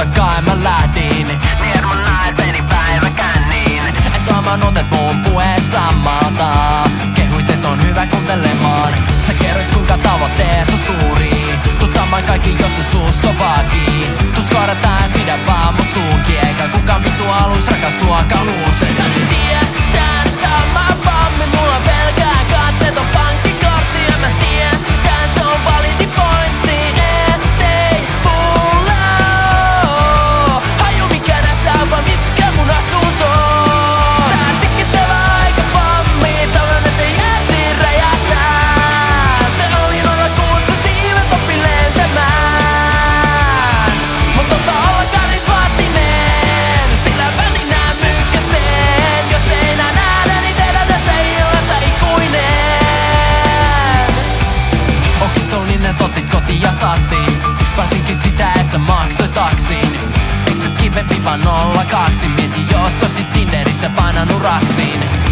kai mä lähdin. Niermun näin meni päivä känniin. Et huomannut et mun puheen samalta. Kehuit et on hyvä kuuntelemaan. Sä kerroit kuinka tavoittees on suuri. Tuut samaan kaikki jos se suusta vaatii. Tus korjataan ees pidä vaan mun suunkin. Eikä kukaan vittu haluis rakastuakaan luuseen. Tiedän tämä pommi, mulla on pelkää katteeton pankkikortti. Ja mä tiedän se on validi pointti, ettei mulla oo haju mikä näyttää vaan mikä mun asunto on. Tää tikittävä aikapommi, toivon ettei ehdi räjähtää. Se oli kuussa siivet oppi lentämään. Mut totta olla karismaattinen, sillä välin nää mykkäsen. Jos ei nää nähdä, niin tehdään tässä illassa ikuinen. Okitollinen otit kotias asti, varsinkin sitä et sä maksoi taksin. Eiks se kivempi vaan 02? Mieti jos oisit Tinderissä painanut raksin.